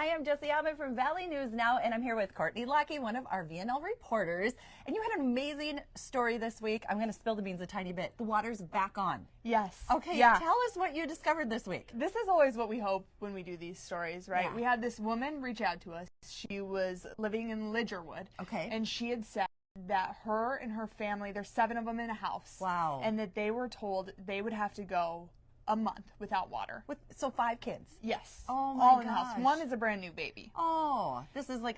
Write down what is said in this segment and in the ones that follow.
I am Jesse Ahmed from Valley News Now, and I'm here with Courtney Lackey, one of our VNL reporters. And you had an amazing story this week. I'm going to spill the beans a tiny bit. The water's back on. Yes. Okay, yeah. Tell us what you discovered this week. This is always what we hope when we do these stories, right? Yeah. We had this woman reach out to us. She was living in Lidgerwood. Okay. And she had said that her and her family, there's 7 of them in a house. Wow. And that they were told they would have to go a month without water. So 5 kids? Yes. Oh my All in the house. gosh. One is a brand new baby. Oh, this is like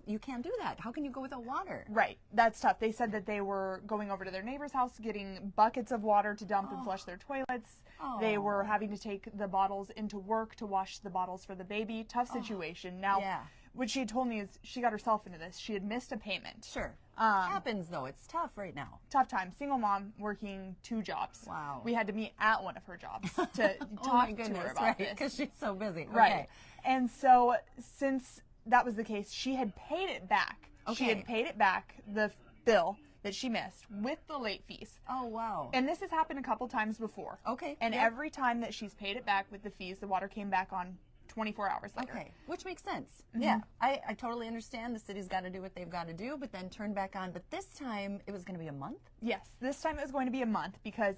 you can't do that. How can you go without water? Right. That's tough. They said that they were going over to their neighbor's house, getting buckets of water to dump and flush their toilets. They were having to take the bottles into work to wash the bottles for the baby. Tough situation. Now, yeah. what she had told me is she got herself into this. She had missed a payment. Sure. Happens though. It's tough right now. Tough time. Single mom working 2 jobs. Wow. We had to meet at one of her jobs to talk to her about this. Because she's so busy. Right. Okay. And so since that was the case, she had paid it back. Okay. She had paid it back, the bill that she missed, with the late fees. Oh, wow. And this has happened a couple times before. Okay. And yep. every time that she's paid it back with the fees, the water came back on 24 hours later. Okay, which makes sense. Yeah, I totally understand the city's got to do what they've got to do, but then turn back on. But this time, it was going to be a month? Yes, this time it was going to be a month because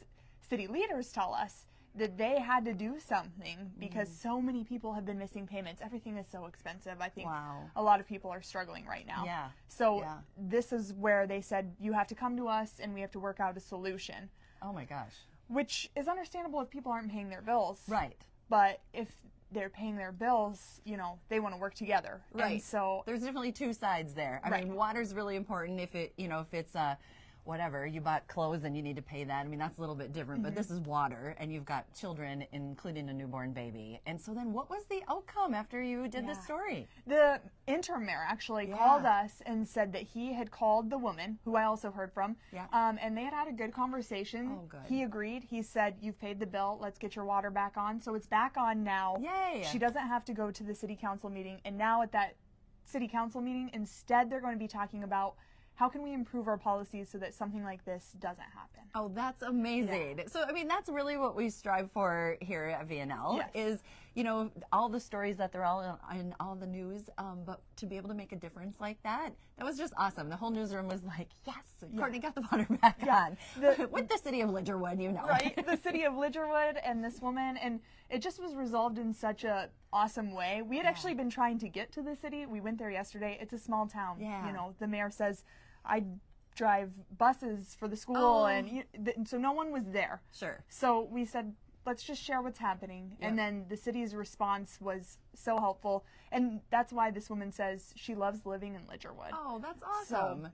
city leaders tell us that they had to do something because so many people have been missing payments. Everything is so expensive. I think a lot of people are struggling right now. Yeah. So this is where they said, you have to come to us and we have to work out a solution. Oh my gosh. Which is understandable if people aren't paying their bills. Right. But if they're paying their bills, you know, they want to work together. Right. And so there's definitely 2 sides there. I mean, water's really important if it, you know, if it's whatever, you bought clothes and you need to pay that. I mean, that's a little bit different, but this is water and you've got children, including a newborn baby. And so then what was the outcome after you did this story? The interim mayor actually called us and said that he had called the woman, who I also heard from, and they had had a good conversation. Oh, good. He agreed. He said, you've paid the bill. Let's get your water back on. So it's back on now. Yay. She doesn't have to go to the city council meeting. And now at that city council meeting, instead they're going to be talking about how can we improve our policies so that something like this doesn't happen? Oh, that's amazing. Yeah. So, I mean, that's really what we strive for here at VNL is, you know, all the stories that they're all in all the news, but to be able to make a difference like that, that was just awesome. The whole newsroom was like, yes, Courtney got the water back on. With the city of Lidgerwood, you know. Right, the city of Lidgerwood and this woman, and it just was resolved in such a awesome way. We had actually been trying to get to the city. We went there yesterday. It's a small town. Yeah. You know, the mayor says, I drive buses for the school, and so no one was there. Sure. So we said, let's just share what's happening. And then the city's response was so helpful. And that's why this woman says she loves living in Lidgerwood. Oh, that's awesome. So,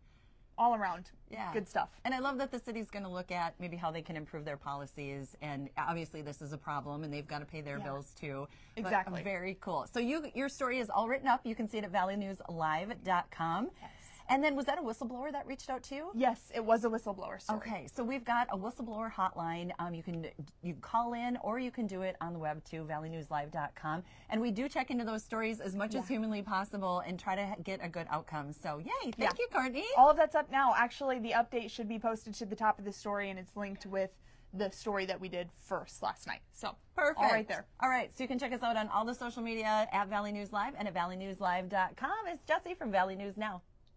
all around, good stuff. And I love that the city's going to look at maybe how they can improve their policies. And obviously this is a problem and they've got to pay their bills too. Exactly. But very cool. So your story is all written up. You can see it at valleynewslive.com. Yes. And then was that a whistleblower that reached out to you? Yes, it was a whistleblower story. Okay, so we've got a whistleblower hotline. You can call in or you can do it on the web too, valleynewslive.com. And we do check into those stories as much as humanly possible and try to get a good outcome. So yay, thank you, Courtney. All of that's up now. Actually, the update should be posted to the top of the story and it's linked with the story that we did first last night. So perfect. All right there. All right, so you can check us out on all the social media at Valley News Live and at valleynewslive.com. It's Jesse from Valley News Now.